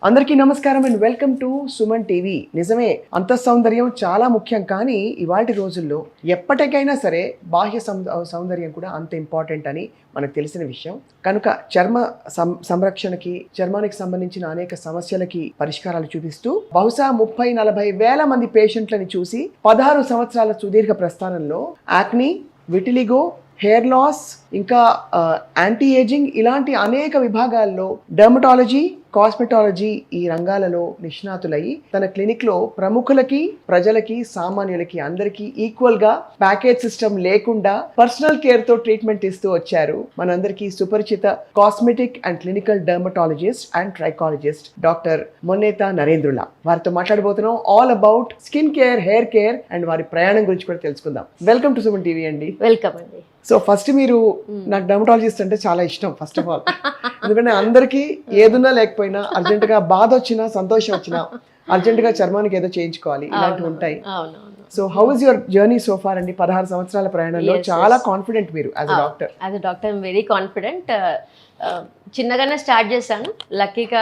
అందరికీ నమస్కారం and welcome to Suman TV. నిజమే, అంతఃసౌందర్యం చాలా ముఖ్యం, కానీ ఇవాల్టి రోజుల్లో ఎప్పటికైనా సరే బాహ్య సౌందర్యం కూడా అంత ఇంపార్టెంట్ అని మనకు తెలిసిన విషయం. కనుక చర్మ సంరక్షణకి, చర్మానికి సంబంధించిన అనేక సమస్యలకి పరిష్కారాలు చూపిస్తూ బహుశా 30-40 వేల మంది పేషెంట్లని చూసి 16 సంవత్సరాల సుదీర్ఘ ప్రస్థానంలో యాక్నీ, విటిలిగో, హెయిర్ లాస్, ఇంకా యాంటీ ఏజింగ్ ఇలాంటి అనేక విభాగాల్లో డర్మటాలజీ, కాస్మెటాలజీ ఈ రంగాలలో నిష్ణాతులయ్యి తన క్లినిక్లో ప్రముఖులకి, ప్రజలకి, సామాన్యులకి అందరికీ ఈక్వల్గా ప్యాకేజ్ సిస్టమ్ లేకుండా పర్సనల్ కేర్తో ట్రీట్మెంట్ ఇస్తూ వచ్చారు మనందరికీ సుపరిచిత cosmetic and clinical dermatologist and trichologist doctor Monetha Narendrula. వారితో మాట్లాడబోతున్నాం all about skin care, hair care and వారి ప్రయాణం గురించి కూడా తెలుసుకుందాం. వెల్కమ్ టు సుమన్ టీవీ అండి. వెల్కమ్ అండి. సో ఫస్ట్ మీరు, నాకు డర్మటాలజిస్ట్ అంటే చాలా ఇష్టం ఫస్ట్ ఆఫ్ ఆల్. ఎందుకంటే అందరికీ ఏదున్నా లేకపోయినా అర్జెంటుగా బాధ వచ్చినా, సంతోషం వచ్చినా అర్జెంటుగా చర్మానికి ఏదో చేయించుకోవాలి, ఇలాంటివి ఉంటాయి. So how is your journey so far అండి? 16 సంవత్సరాల ప్రయాణంలో చాలా కాన్ఫిడెంట్ మీరు as a doctor. As a doctor I'm very confident. చిన్నగానే స్టార్ట్ చేశాను. లక్కీగా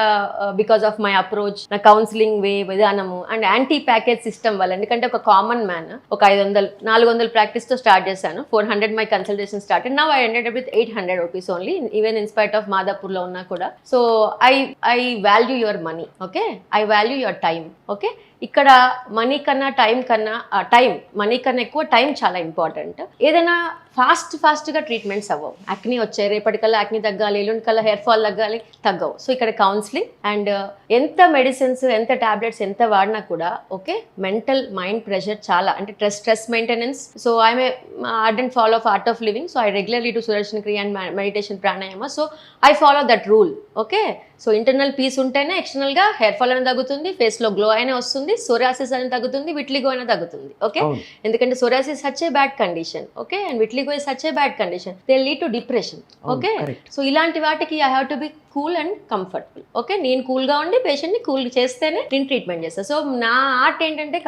బికాస్ ఆఫ్ మై అప్రోచ్, నా కౌన్సిలింగ్ విధానము అండ్ యాంటీ ప్యాకేజ్ సిస్టమ్ వల్ల. ఎందుకంటే ఒక కామన్ మ్యాన్ ఒక 500-400 ప్రాక్టీస్తో స్టార్ట్ చేశాను. 400 my consultation started. Now I ended with 800 rupees only, even in spite of మాదాపూర్లో ఉన్నా కూడా. So I value your money, okay, I value your time. Okay, ఇక్కడ money కన్నా టైం కన్నా, మనీ కన్నా ఎక్కువ టైం చాలా ఇంపార్టెంట్. ఏదైనా ఫాస్ట్గా ట్రీట్మెంట్స్ అవ్వవు. యాక్నీ వచ్చాయి, రేపటికల్లా యాక్నీ తగ్గాలి, ఎల్లుండి కల్లా హెయిర్ ఫాల్ తగ్గాలి, తగ్గవు. సో ఇక్కడ కౌన్సిలింగ్ అండ్ ఎంత మెడిసిన్స్, ఎంత టాబ్లెట్స్ ఎంత వాడినా కూడా ఓకే, మెంటల్ మైండ్ ప్రెషర్ చాలా, అంటే stress maintenance. So I'm a ardent follow of art of living. So I regularly do Sudarshan Kriya and meditation pranayama. So I follow that rule. Okay, so internal piece ఉంటేనే ఎక్స్టర్నల్గా hair fall అనేది తగ్గుతుంది, ఫేస్లో glow అయినా వస్తుంది, psoriasis అనేది తగ్గుతుంది, విట్లిగో అయినా తగ్గుతుంది. ఓకే, ఎందుకంటే psoriasis such a bad condition, okay, and vitiligo is such a bad condition, they lead to depression. Okay, so ఇలాంటి వాటికి I have to be cool and comfortable. Okay, నేను కూల్గా ఉండి పేషెంట్ని కూల్ చేస్తేనే నేను ట్రీట్మెంట్ చేస్తాను. సో నా ఆర్ట్ ఏంటంటే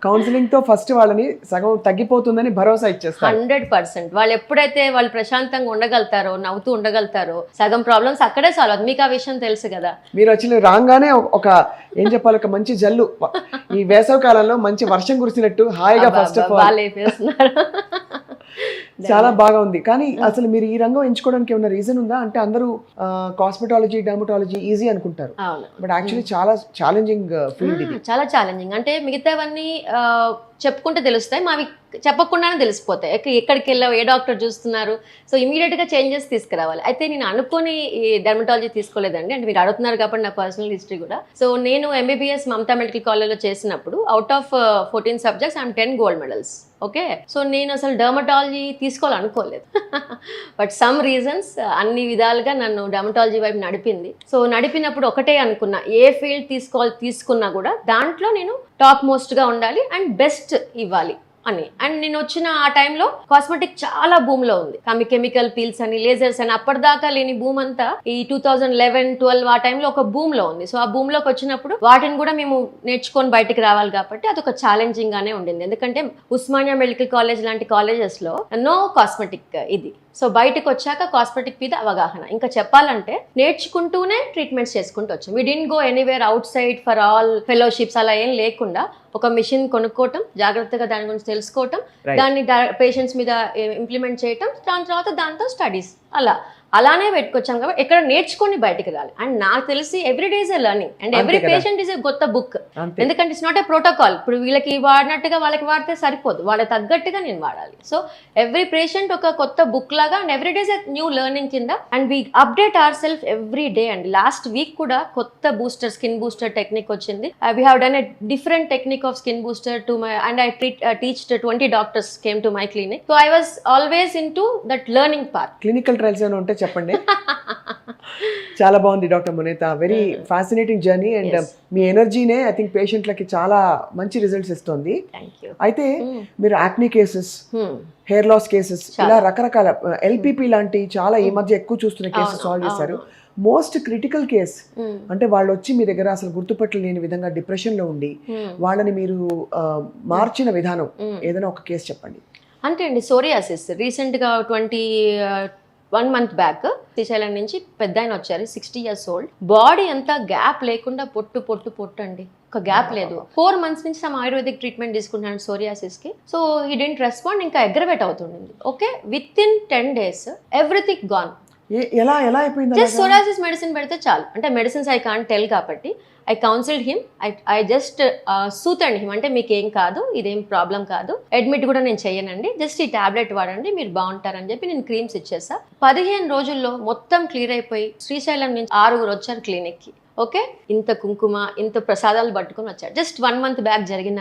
కౌన్సిలింగ్తో ఫస్ట్ వాళ్ళని సగం తగ్గిపోతుందని భరోసా ఇచ్చేస్తారు. 100%. వాళ్ళు ఎప్పుడైతే వాళ్ళు ప్రశాంతంగా ఉండగలుగుతారో, నవ్వుతూ ఉండగలుగుతారో, సగం ప్రాబ్లమ్స్ అక్కడే సాల్వ్ అవుతుంది. మీకు ఆ విషయం తెలుసు కదా. మీరు వచ్చి రాగానే ఒక ఏం చెప్పాలి, ఒక మంచి జల్లు, ఈ వేసవి కాలంలో మంచి వర్షం కురిసినట్టు హాయిగా ఫస్ట్ ఆఫ్ ఆల్ చాలా బాగా ఉంది. కానీ అసలు మీరు ఈ రంగం ఎంచుకోవడానికి ఏమైనా రీజన్ ఉందా? అంటే అందరూ కాస్మెటాలజీ, డర్మటాలజీ ఈజీ అనుకుంటారు, బట్ యాక్చువల్లీ చాలా ఛాలెంజింగ్ ఫీల్డ్ ఇది. చాలా ఛాలెంజింగ్. అంటే మిగతావన్నీ చెప్పుకుంటే తెలుస్తాయి, మావి చెప్పకుండానే తెలిసిపోతాయి. ఎక్కడికి వెళ్ళావు, ఏ డాక్టర్ చూస్తున్నారు, సో ఇమీడియట్గా చేంజెస్ తీసుకురావాలి. అయితే నేను అనుకుని ఈ డర్మటాలజీ తీసుకోలేదండి. అంటే మీరు అడుగుతున్నారు కాబట్టి నా పర్సనల్ హిస్టరీ కూడా. సో నేను ఎంబీబీఎస్ మమతా మెడికల్ కాలేజ్లో చేసినప్పుడు out of 14 subjects I'm 10 gold medals. Okay, so నేను అసలు డర్మటాలజీ తీసుకోవాలనుకోలేదు. బట్ సమ్ రీజన్స్ అన్ని విధాలుగా నన్ను డర్మటాలజీ వైపు నడిపింది. సో నడిపినప్పుడు ఒకటే అనుకున్నా, ఏ ఫీల్డ్ తీసుకున్నా కూడా దాంట్లో నేను టాప్ మోస్ట్గా ఉండాలి అండ్ బెస్ట్ ఇవ్వాలి అని. అండ్ నేను వచ్చిన ఆ టైంలో కాస్మెటిక్ చాలా భూమిలో ఉంది. కెమికల్ పీల్స్ అని, లేజర్స్ అని, అప్పటిదాకా లేని భూమి అంతా ఈ 2011-12 ఆ టైంలో ఒక భూమిలో ఉంది. సో ఆ భూమిలోకి వచ్చినప్పుడు వాటిని కూడా మేము నేర్చుకొని బయటికి రావాలి కాబట్టి అదొక ఛాలెంజింగ్ గానే ఉండింది. ఎందుకంటే ఉస్మానియా మెడికల్ కాలేజ్ లాంటి కాలేజెస్ లో నో కాస్మెటిక్ ఇది. సో బయటకు వచ్చాక కాస్మెటిక్ మీద అవగాహన, ఇంకా చెప్పాలంటే నేర్చుకుంటూనే ట్రీట్మెంట్స్ చేసుకుంటూ వచ్చాం. We didn't go anywhere outside for all fellowships అలా ఏం లేకుండా ఒక మిషన్ కొనుక్కోవటం, జాగ్రత్తగా దాని గురించి తెలుసుకోవటం, దాన్ని పేషెంట్స్ మీద ఇంప్లిమెంట్ చేయటం, దాని తర్వాత దాంతో స్టడీస్ అలానే పెట్టుకొచ్చాం కాబట్టి ఎక్కడ నేర్చుకొని బయటకు రాలి. అండ్ నాకు తెలిసి every day is a learning and every patient is a కొత్త బుక్. ఎందుకంటే ఇట్స్ నాట్ ఏ ప్రోటోకాల్. ఇప్పుడు వీళ్ళకి వాడినట్టుగా వాళ్ళకి వాడితే సరిపోదు, వాళ్ళకి తగ్గట్టుగా నేను వాడాలి. సో ఎవ్రీ పేషెంట్ ఒక కొత్త బుక్ లాగా and every day is a new learning కింద and we update our self every day. And last week కూడా కొత్త బూస్టర్, స్కిన్ బూస్టర్ టెక్నిక్ వచ్చింది. We have done a different technique of skin booster to my and I teach 20 doctors came to my clinic. So I was always in to that learning part. Clinical trials ఏమైనా ఉంటే చెప్పండి. చాలా బాగుంది doctor Monetha, very fascinating journey and మీ ఎనర్జీనే I think పేషెంట్లకి చాలా మంచి రిజల్ట్స్ ఇస్తుంది. అయితే మీరు acne cases, hair loss cases, ఇలా రకరకాల ఎల్పిపి లాంటి చాలా ఈ మధ్య ఎక్కువ చూస్తున్న కేసెస్ సాల్వ్ చేశారు. మోస్ట్ క్రిటికల్ కేస్ అంటే వాళ్ళు వచ్చి మీ దగ్గర అసలు గుర్తుపట్టలేని విధంగా డిప్రెషన్ లో ఉండి వాళ్ళని మీరు మార్చిన విధానం ఏదైనా ఒక కేసు చెప్పండి. అంటే అండి, సోరియాసిస్ రీసెంట్గా 1 month బ్యాక్ శ్రీశైలం నుంచి పెద్ద ఆయన వచ్చారు, 60 years old. బాడీ అంతా గ్యాప్ లేకుండా పొట్టు అండి, ఒక గ్యాప్ లేదు. 4 months నుంచి సమ్ ఆయుర్వేదిక్ ట్రీట్మెంట్ తీసుకుంటున్నాను సోరియాసిస్ కి. సో హీ డెంట్ రెస్పాండ్, ఇంకా అగ్రవేట్ అవుతుండింది. Okay, within 10 days everything gone. ఎలా అయిపోయింది? జస్ట్ సోరియాసిస్ మెడిసిన్ పెడితే చాలు. అంటే మెడిసిన్స్ ఐ కాంట్ టెల్ కాబట్టి I counselled him, I just soothed him. అంటే మీకు ఏం కాదు, ఇదేం ప్రాబ్లం కాదు, అడ్మిట్ కూడా నేను చెయ్యనండి, జస్ట్ ఈ టాబ్లెట్ వాడండి మీరు బాగుంటారని చెప్పి నేను క్రీమ్స్ ఇచ్చేసా. 15 రోజుల్లో మొత్తం క్లియర్ అయిపోయి శ్రీశైలం నుంచి 6 వచ్చారు క్లినిక్ కి. ఓకే, ఇంత కుంకుమ ఇంత ప్రసాదాలు పట్టుకుని వచ్చారు. జస్ట్ 1 month బ్యాక్ జరిగిన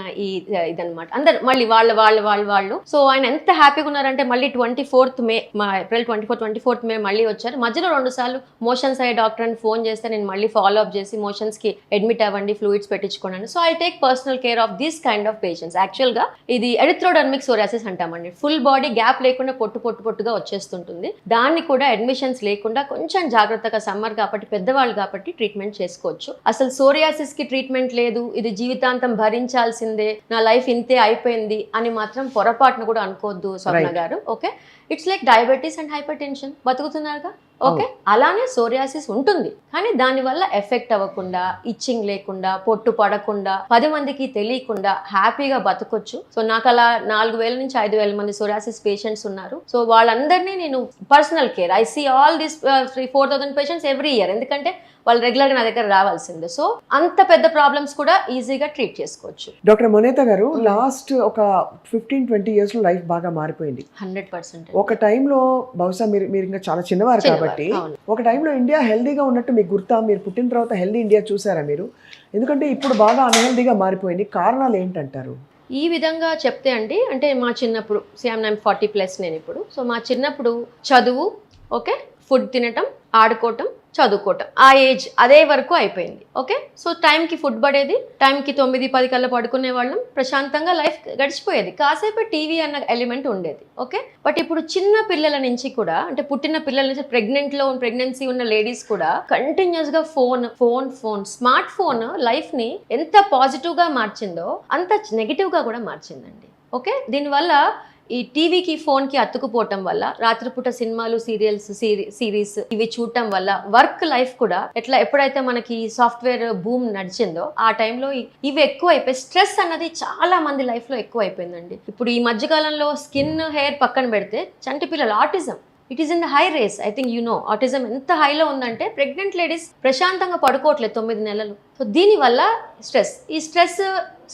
ఇదనమాట. అందరు మళ్ళీ వాళ్ళు సో ఆయన ఎంత హ్యాపీగా ఉన్నారంటే మళ్ళీ 24th May, మా ఏప్రిల్ 24th May మళ్ళీ వచ్చారు. మధ్యలో 2 సార్లు మోషన్స్ అయ్యే డాక్టర్ అని ఫోన్ చేస్తే నేను మళ్ళీ ఫాలో అప్ చేసి మోషన్స్ కి అడ్మిట్ అవ్వండి, ఫ్లూయిడ్స్ పెట్టించుకోండి. So I take personal care of these kind of patients. Actual గా ఇది ఎరిథ్రోడర్మిక్ సోరియాసిస్ అంటామండి. ఫుల్ బాడీ గ్యాప్ లేకుండా పొట్టుగా వచ్చేస్తుంటుంది. దాన్ని కూడా అడ్మిషన్స్ లేకుండా కొంచెం జాగ్రత్తగా, సమ్మర్ కాబట్టి పెద్దవాళ్ళు కాబట్టి ట్రీట్మెంట్ చేసుకోవచ్చు. అసలు సోరియాసిస్ కి ట్రీట్మెంట్ లేదు, ఇది జీవితాంతం భరించాల్సిందే, నా లైఫ్ ఇంతే అయిపోయింది అని మాత్రం పొరపాటును కూడా అనుకోవద్దు స్వప్న గారు. Okay, it's like diabetes and hypertension, బతుకుతున్నారుగా. ఓకే, అలానే సోరియాసిస్ ఉంటుంది, కానీ దానివల్ల ఎఫెక్ట్ అవ్వకుండా, ఇచ్చింగ్ లేకుండా, పొట్టు పడకుండా, 10 మందికి తెలియకుండా హ్యాపీగా బతకొచ్చు. సో నాకు అలా 4000 నుంచి 5000 మంది సోరియాసిస్ పేషెంట్స్ ఉన్నారు. సో వాళ్ళందరినీ నేను personal care, I see all this 3,000-4,000 patients every year. ఎందుకంటే వాళ్ళు రెగ్యులర్గా నా దగ్గర రావాల్సిందే. సో అంత పెద్ద ప్రాబ్లమ్స్ కూడా ఈజీగా ట్రీట్ చేసుకోవచ్చు. డాక్టర్ మొనేత గారు, లాస్ట్ ఒక 15-20 years లో లైఫ్ బాగా మారిపోయింది. 100%. ఒక టైంలో బహుశా మీరు ఇంకా చాలా చిన్నవారు కాబట్టి, ఒక టైంలో ఇండియా హెల్దీగా ఉన్నట్టు మీకు గుర్తా? మీరు పుట్టిన తర్వాత హెల్దీ ఇండియా చూసారా మీరు? ఎందుకంటే ఇప్పుడు బాగా అన్హెల్దీగా మారిపోయింది. కారణాలు ఏంటంటారు? ఈ విధంగా చెప్తే అండి, అంటే మా చిన్నప్పుడు సేమ్ 40+ నేను ఇప్పుడు. సో మా చిన్నప్పుడు చదువు, ఓకే, ఫుడ్ తినటం, ఆడుకోవటం, చదువుకోవటం, ఆ ఏజ్ అదే వరకు అయిపోయింది. ఓకే, సో టైంకి ఫుడ్ పడేది, టైంకి 9-10 కల్లా పడుకునే వాళ్ళం, ప్రశాంతంగా లైఫ్ గడిచిపోయేది. కాసేపు టీవీ అన్న ఎలిమెంట్ ఉండేది. ఓకే, బట్ ఇప్పుడు చిన్న పిల్లల నుంచి కూడా, అంటే పుట్టిన పిల్లల నుంచి ప్రెగ్నెన్సీ ఉన్న లేడీస్ కూడా కంటిన్యూస్ గా ఫోన్ స్మార్ట్ ఫోన్ లైఫ్ ని ఎంత పాజిటివ్ గా మార్చిందో అంత నెగిటివ్ గా కూడా మార్చిందండి. ఓకే, దీనివల్ల ఈ టీవీకి ఫోన్కి అతుకుపోవటం వల్ల, రాత్రిపూట సినిమాలు, సిరీస్ ఇవి చూడటం వల్ల వర్క్ లైఫ్ కూడా ఎప్పుడైతే మనకి సాఫ్ట్వేర్ బూమ్ నడిచిందో ఆ టైంలో ఇవి ఎక్కువ అయిపోయి స్ట్రెస్ అన్నది చాలా మంది లైఫ్లో ఎక్కువ అయిపోయిందండి. ఇప్పుడు ఈ మధ్యకాలంలో స్కిన్, హెయిర్ పక్కన పెడితే చంటి పిల్లలు autism, it is in the high rise. I think you know, autism ఎంత హైలో ఉందంటే ప్రెగ్నెంట్ లేడీస్ ప్రశాంతంగా పడుకోవట్లేదు 9 నెలలు. సో దీనివల్ల ఈ స్ట్రెస్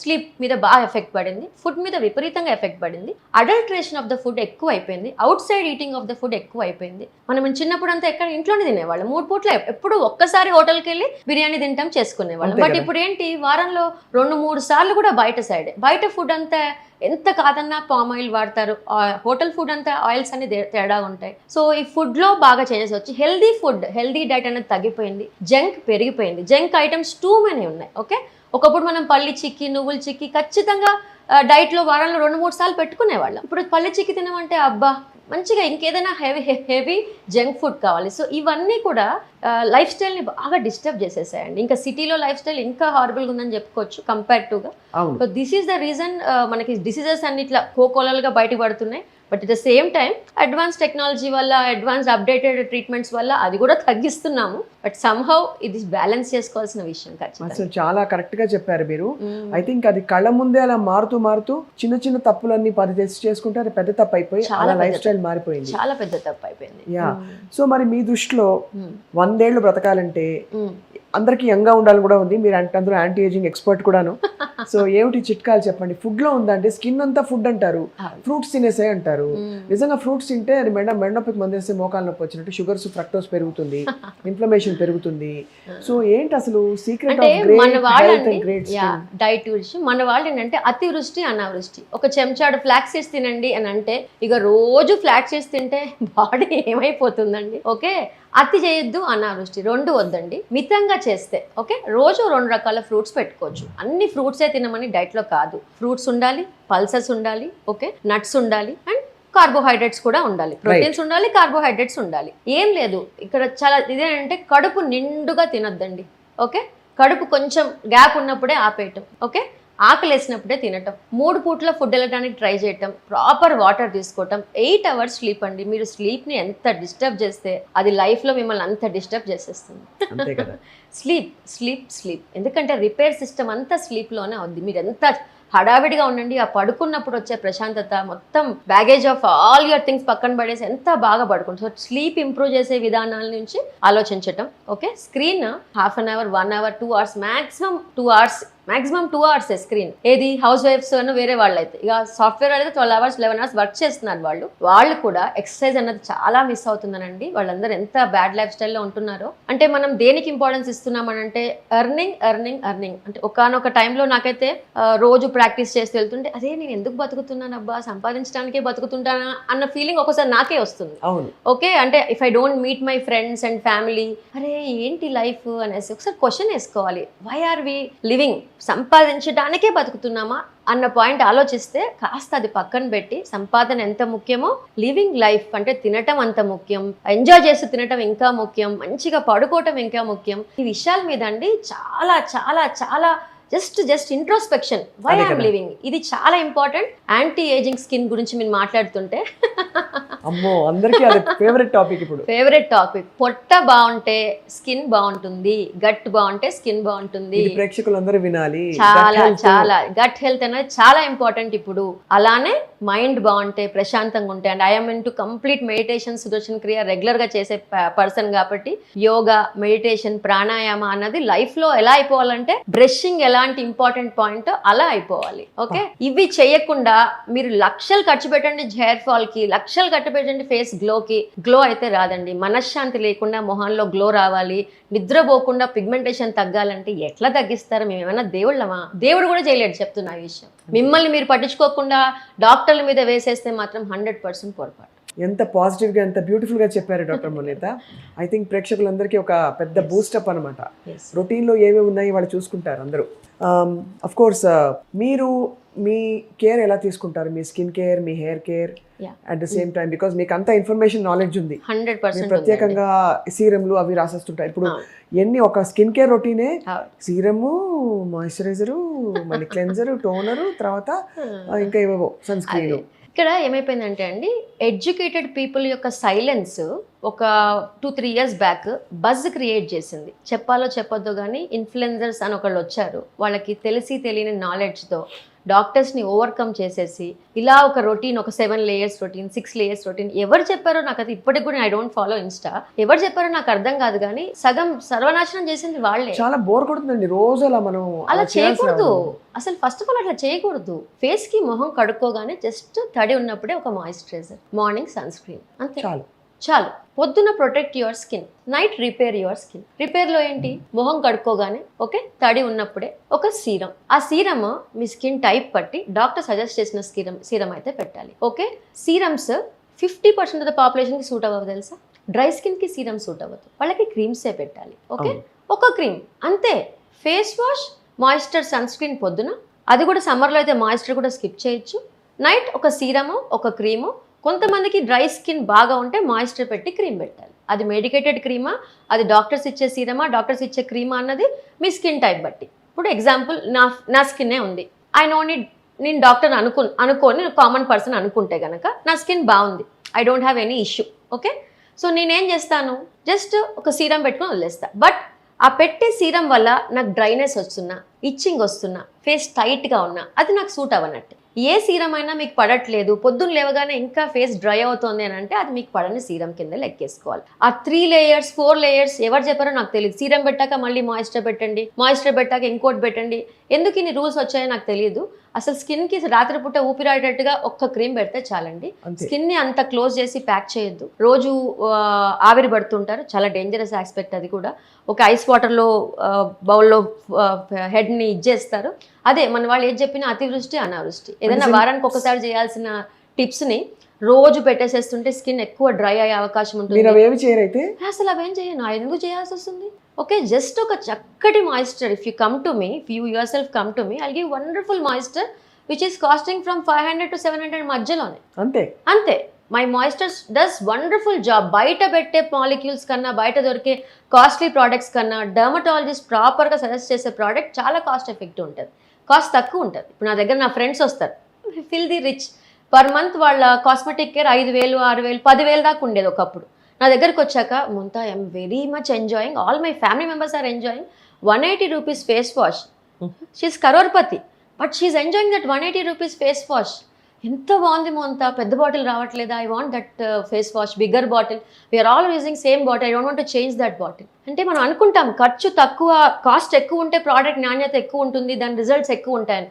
స్లీప్ మీద బాగా ఎఫెక్ట్ పడింది, ఫుడ్ మీద విపరీతంగా ఎఫెక్ట్ పడింది, అడల్ట్రేషన్ ఆఫ్ ద ఫుడ్ ఎక్కువ అయిపోయింది, out side eating of the food ఎక్కువ అయిపోయింది. మనం చిన్నప్పుడు అంతా ఎక్కడ ఇంట్లోనే తినేవాళ్ళం, 3 పూట్ల ఎప్పుడు ఒక్కసారి హోటల్కి వెళ్ళి బిర్యానీ తింటాం చేసుకునేవాళ్ళం. బట్ ఇప్పుడు ఏంటి, వారంలో 2-3 సార్లు కూడా బయట ఫుడ్ అంతా ఎంత కాదన్నా పామ్ ఆయిల్ వాడతారు, హోటల్ ఫుడ్ అంతా ఆయిల్స్ అన్ని తేడా ఉంటాయి. సో ఈ ఫుడ్ లో బాగా చేంజెస్ వచ్చి హెల్దీ డైట్ అనేది తగ్గిపోయింది, జంక్ పెరిగిపోయింది, జంక్ ఐటమ్స్ టూ మెనీ ఉన్నాయి. ఓకే, ఒకప్పుడు మనం పల్లి చిక్కి, నువ్వులు చిక్కి ఖచ్చితంగా డైట్లో వారంలో 2-3 సార్లు పెట్టుకునేవాళ్ళం. ఇప్పుడు పల్లి చిక్కి తినమంటే అబ్బా మంచిగా ఇంకేదైనా హెవీ జంక్ ఫుడ్ కావాలి. సో ఇవన్నీ కూడా లైఫ్ స్టైల్ని బాగా డిస్టర్బ్ చేసేసాయండి. ఇంకా సిటీలో లైఫ్ స్టైల్ ఇంకా హారబుల్గా ఉందని చెప్పుకోవచ్చు కంపేర్టివ్గా. So this is the reason మనకి డిసీజెస్ అన్ని ఇట్లా కోకోలలుగా బయటకు పడుతున్నాయి. But at the same time advance technology వల్ల, అడ్వాన్స్ అప్డేటెడ్ ట్రీట్మెంట్స్ వల్ల అది కూడా తగ్గిస్తున్నాము. బట్ సమ్హౌ ఇది బ్యాలెన్స్ చేసుకోవాల్సిన విషయం. అసలు చాలా కరెక్ట్ గా చెప్పారు మీరు. ఐ థింక్ అది కళ్ళ ముందే అలా మారుతూ చిన్న తప్పులన్నీ 10 తెచ్చి చేసుకుంటే అది పెద్ద తప్పు అయిపోయి చాలా లైఫ్ స్టైల్ మారిపోయింది, చాలా పెద్ద తప్పు అయిపోయింది. యా, సో మరి మీ దృష్టిలో 100 ఏళ్ళు బ్రతకాలంటే అందరికి యంగ్ గా ఉండాలని కూడా ఉంది. మీరు అందరూ యాంటీ ఏజింగ్ ఎక్స్పర్ట్ కూడాను. సో ఏమిటి చిట్కాలు చెప్పండి? ఫుడ్ లో ఉందంటే స్కిన్ అంతా ఫుడ్ అంటారు, ఫ్రూట్స్ తినేసే అంటారు. నిజంగా ఫ్రూట్స్ తింటే అది మెడనొప్పికి మందేస్తే మోకాలు నొప్పి వచ్చినట్టు షుగర్స్, ఫ్రక్టోస్ పెరుగుతుంది, ఇన్ఫ్లమేషన్ పెరుగుతుంది. సో ఏంటి అసలు సీక్రెట్ ఆఫ్ గ్రేట్ డైట్ గురించి? మన వాళ్ళు ఏంటంటే అతివృష్టి, అనావృష్టి. ఒక చెంచాడు ఫ్లాక్స్ సీడ్స్ తినండి అని అంటే ఇక రోజు ఫ్లాక్స్ సీడ్స్ తింటే బాడీ ఏమైపోతుందండి. ఓకే, అతి చేయొద్దు, అనావృష్టి 2 వద్దండి. మితంగా చేస్తే ఓకే, రోజు 2 రకాల ఫ్రూట్స్ పెట్టుకోవచ్చు. అన్ని ఫ్రూట్సే తినమని డైట్లో కాదు. ఫ్రూట్స్ ఉండాలి, పల్సెస్ ఉండాలి, ఓకే, నట్స్ ఉండాలి, అండ్ కార్బోహైడ్రేట్స్ కూడా ఉండాలి, ప్రోటీన్స్ ఉండాలి, కార్బోహైడ్రేట్స్ ఉండాలి. ఏం లేదు ఇక్కడ చాలా ఇదేంటంటే కడుపు నిండుగా తినొద్దండి. ఓకే, కడుపు కొంచెం గ్యాప్ ఉన్నప్పుడే ఆపేయటం. ఓకే, ఆకలి వేసినప్పుడే తినటం, 3 పూట్ల ఫుడ్ వెళ్ళడానికి ట్రై చేయటం, ప్రాపర్ వాటర్ తీసుకోవటం, 8 అవర్స్ స్లీప్ అండి. మీరు స్లీప్ని ఎంత డిస్టర్బ్ చేస్తే అది లైఫ్లో మిమ్మల్ని అంత డిస్టర్బ్ చేసేస్తుంది. అంతే కదా. స్లీప్ స్లీప్ స్లీప్, ఎందుకంటే రిపేర్ సిస్టమ్ అంతా స్లీప్లోనే అవుద్ది. మీరు ఎంత హడావిడిగా ఉండండి, ఆ పడుకున్నప్పుడు వచ్చే ప్రశాంతత, మొత్తం baggage of all your things పక్కన పడేసి ఎంత బాగా పడుకుంటుంది. సో స్లీప్ ఇంప్రూవ్ చేసే విధానాల నుంచి ఆలోచించటం. Okay, screen half an hour, 1 hour, 2 hours, maximum 2 hours screen. ఏది హౌస్ వైఫ్స్ అన్న వేరే వాళ్ళు అయితే, ఇక సాఫ్ట్వేర్ అయితే 12 అవర్స్ 11 అవర్స్ వర్క్ చేస్తున్నారు. వాళ్ళు కూడా ఎక్సర్సైజ్ అన్నది చాలా మిస్ అవుతుందనండి. వాళ్ళందరూ ఎంత బ్యాడ్ లైఫ్ స్టైల్లో ఉంటున్నారో. అంటే మనం దేనికి ఇంపార్టెన్స్ ఇస్తున్నామనంటే ఎర్నింగ్ అంటే ఒకనొక టైంలో నాకైతే రోజు ప్రాక్టీస్ చేస్తూ వెళ్తుంటే అదే నేను ఎందుకు బతుకుతున్నాను అబ్బా, సంపాదించడానికే బతుకుతుంటానా అన్న ఫీలింగ్ ఒకసారి నాకే వస్తుంది. అవును. ఓకే, అంటే if I don't meet my friends and family, అరే ఏంటి లైఫ్ అనేసి ఒకసారి క్వశ్చన్ వేసుకోవాలి. Why are we living? సంపాదించడానికే బతుకుతున్నామా అన్న పాయింట్ ఆలోచిస్తే కాస్త అది పక్కన పెట్టి, సంపాదన ఎంత ముఖ్యమో లివింగ్ లైఫ్ అంటే తినటం అంత ముఖ్యం, ఎంజాయ్ చేస్తూ తినటం ఇంకా ముఖ్యం, మంచిగా పడుకోవటం ఇంకా ముఖ్యం. ఈ విషయాల మీద అండి చాలా చాలా చాలా just introspection, why I'm living, ఇది చాలా ఇంపార్టెంట్. యాంటీ ఏజింగ్ స్కిన్ గురించి మీరు మాట్లాడుతుంటే అమ్మో, అందరికీ అది ఫేవరెట్ టాపిక్. ఇప్పుడు ఫేవరెట్ టాపిక్. పొట్ట బాగుంటే స్కిన్ బాగుంటుంది, గట్ బాగుంటే స్కిన్ బాగుంటుంది. ప్రేక్షకులందరూ వినాలి. చాలా గట్ హెల్త్ అనేది చాలా ఇంపార్టెంట్ ఇప్పుడు. అలానే మైండ్ బాగుంటే, ప్రశాంతంగా ఉంటే, and I'm in to complete meditation, Sudarshan క్రియ రెగ్యులర్ గా చేసే పర్సన్ కాబట్టి యోగా, మెడిటేషన్, ప్రాణాయామ అన్నది లైఫ్ లో ఎలా అయిపోవాలంటే బ్రషింగ్ ఎలాంటి ఇంపార్టెంట్ పాయింట్ అలా అయిపోవాలి. ఓకే, ఇవి చేయకుండా మీరు లక్షలు ఖర్చు పెట్టండి హెయిర్ ఫాల్ కి, లక్షలు ఖర్చు పెట్టండి ఫేస్ గ్లోకి, గ్లో అయితే రాదండి. మనశ్శాంతి లేకుండా మొహంలో గ్లో రావాలి, నిద్రపోకుండా పిగ్మెంటేషన్ తగ్గాలంటే ఎట్లా తగ్గిస్తారు? మేము ఏమైనా దేవుళ్ళమా? దేవుడు కూడా చేయలేడు, చెప్తున్నా ఈ విషయం. మిమ్మల్ని మీరు పట్టించుకోకుండా డాక్టర్ల మీద వేసేస్తే మాత్రం 100% పొరపాటు. ఎంత పాజిటివ్గా, ఎంత బ్యూటిఫుల్గా చెప్పారు డాక్టర్ మోనిత. ఐ థింక్ ప్రేక్షకులందరికీ ఒక పెద్ద బూస్టప్ అనమాట. రొటీన్లో ఏమేమి ఉన్నాయి వాళ్ళు చూసుకుంటారు అందరూ. అఫ్ కోర్స్ మీరు మీ కేర్ ఎలా తీసుకుంటారు? మీ స్కిన్ కేర్, మీ hair care at the same time, because మీకు అంత ఇన్ఫర్మేషన్ నాలెడ్జ్ ఉంది. 100% ప్రత్యేకంగా సీరంలు అవి రాసేస్తుంటారు. ఇప్పుడు ఎన్ని ఒక స్కిన్ కేర్ రొటీనే, సీరము, మాయిశ్చరైజరు, మళ్ళీ క్లెన్జర్, టోనరు, తర్వాత ఇంకా ఏవేవో సన్ స్క్రీన్. ఇక్కడ ఏమైపోయిందంటే అండి, ఎడ్యుకేటెడ్ పీపుల్ యొక్క సైలెన్స్ ఒక 2-3 ఇయర్స్ బ్యాక్ బజ్ క్రియేట్ చేసింది. చెప్పాలో చెప్పొద్దు కానీ ఇన్ఫ్లుయెన్సర్స్ అని ఒకళ్ళు వచ్చారు. వాళ్ళకి తెలిసి తెలియని నాలెడ్జ్తో డాక్టర్స్ని ఓవర్కమ్ చేసేసి ఇలా ఒక రొటీన్, ఒక 7 లేయర్స్ రొటీన్, 6 లేయర్స్ రొటీన్, ఎవరు చెప్పారో నాకు అది ఇప్పటికి కూడా ఐ డోంట్ ఫాలో ఇన్స్టా, ఎవరు చెప్పారో నాకు అర్థం కాదు కానీ సగం సర్వనాశనం చేసింది వాళ్ళే. చాలా బోర్ కొడుతుందండి రోజు అలా మనం అలా చేయకూడదు అసలు. ఫస్ట్ ఆఫ్ ఆల్ అట్లా చేయకూడదు. ఫేస్ కి మొహం కడుక్కోగానే జస్ట్ తడి ఉన్నప్పుడే ఒక మాయిశ్చరైజర్, మార్నింగ్ సన్ స్క్రీన్, అంతే చాలు. పొద్దున protect your skin, night repair your skin. రిపేర్లో ఏంటి? మొహం కడుక్కోగానే ఓకే తడి ఉన్నప్పుడే ఒక సీరం. ఆ సీరం మీ స్కిన్ టైప్ బట్టి డాక్టర్ సజెస్ట్ చేసిన సీరం అయితే పెట్టాలి. ఓకే, సీరమ్స్ 50% ఆఫ్ ద పాపులేషన్కి సూట్ అవ్వదు తెలుసా. డ్రై స్కిన్కి సీరం సూట్ అవ్వదు, వాళ్ళకి క్రీమ్సే పెట్టాలి. ఓకే, ఒక క్రీమ్ అంతే. Face wash, moisture, sunscreen పొద్దున, అది కూడా సమ్మర్లో అయితే మాయిశ్చర్ కూడా స్కిప్ చేయొచ్చు. నైట్ ఒక సీరము, ఒక క్రీము. కొంతమందికి డ్రై స్కిన్ బాగా ఉంటే మాయిశ్చర్ పెట్టి క్రీమ్ పెట్టాలి. అది మెడికేటెడ్ క్రీమా, అది డాక్టర్స్ ఇచ్చే సీరమా, డాక్టర్స్ ఇచ్చే క్రీమా అన్నది మీ స్కిన్ టైప్ బట్టి. ఇప్పుడు ఎగ్జాంపుల్ నా స్కిన్నే ఉంది, ఐ నో నేను డాక్టర్ అనుకోని కామన్ పర్సన్ అనుకుంటే కనుక నా స్కిన్ బాగుంది, I don't have any issue. Okay, so నేనేం చేస్తాను, జస్ట్ ఒక సీరం పెట్టుకొని వదిలేస్తా. బట్ ఆ పెట్టే సీరం వల్ల నాకు డ్రైనెస్ వస్తున్నా, ఇచ్చింగ్ వస్తున్నా, ఫేస్ టైట్గా ఉన్నా, అది నాకు సూట్ అవ్వనట్టు. ఏ సీరం అయినా మీకు పడట్లేదు, పొద్దున్న లేవగానే ఇంకా ఫేస్ డ్రై అవుతుంది అని అంటే అది మీకు పడని సీరం కింద లెక్కేసుకోవాలి. ఆ 3 లేయర్స్ 4 లేయర్స్ ఎవరు చెప్పారో నాకు తెలియదు. సీరం పెట్టాక మళ్ళీ మాయిశ్చర్ పెట్టండి, మాయిశ్చర్ పెట్టాక ఇంకోటి పెట్టండి, ఎందుకు ఇన్ని రూల్స్ వచ్చాయో నాకు తెలియదు. అసలు స్కిన్కి రాత్రిపూట ఊపిరాడేటట్టుగా ఒక్క క్రీమ్ పెడితే చాలండి. స్కిన్ని అంత క్లోజ్ చేసి ప్యాక్ చేయొద్దు. రోజు ఆవిరి పడుతుంటారు, చాలా డేంజరస్ ఆస్పెక్ట్ అది కూడా. ఒక ఐస్ వాటర్లో బౌల్లో హెడ్ని ఇచ్చేస్తారు. అదే మన వాళ్ళు ఏది చెప్పినా అతివృష్టి అనావృష్టి. ఏదైనా వారానికి ఒకసారి చేయాల్సిన టిప్స్ని రోజు పెట్టేసేస్తుంటే స్కిన్ ఎక్కువ డ్రై అయ్యే అవకాశం ఉంటుంది. అసలు అవేం చేయను, ఎందుకు చేయాల్సి వస్తుంది? ఓకే, జస్ట్ ఒక చక్కటి moisture. If you come to me, if you your self come to me, I'll give wonderful moisture which is costing from 500 to 700 మధ్యలోనే. అంతే my moistures does wonderful job. బయట పెట్టే మాలిక్యూల్స్ కన్నా, బయట దొరికే కాస్ట్లీ ప్రోడక్ట్స్ కన్నా, డర్మటాలజిస్ట్ ప్రాపర్గా suggest చేసే ప్రోడక్ట్ చాలా కాస్ట్ ఎఫెక్టివ్ ఉంటుంది. కాస్ట్ తక్కువ ఉంటుంది. ఇప్పుడు నా దగ్గర నా ఫ్రెండ్స్ వస్తారు, fill the rich, per month వాళ్ళ కాస్మెటిక్ కేర్ 5,000, 6,000, 10,000 దాకా ఉండేది ఒకప్పుడు. నా దగ్గరకు వచ్చాక Monetha I'm very much enjoying, all my family members are enjoying 180 rupees face wash. She's crorepati but she's enjoying that 180 rupees face wash. ఎంత బాగుంది మోంతా, పెద్ద బాటిల్ రావట్లేదా, I want that face wash, bigger bottle, we're all using same bottle, I don't want to change that bottle. అంటే మనం అనుకుంటాం ఖర్చు తక్కువ, cost ఎక్కువ ఉంటే ప్రోడక్ట్ నాణ్యత ఎక్కువ ఉంటుంది, దాని రిజల్ట్స్ ఎక్కువ ఉంటాయని.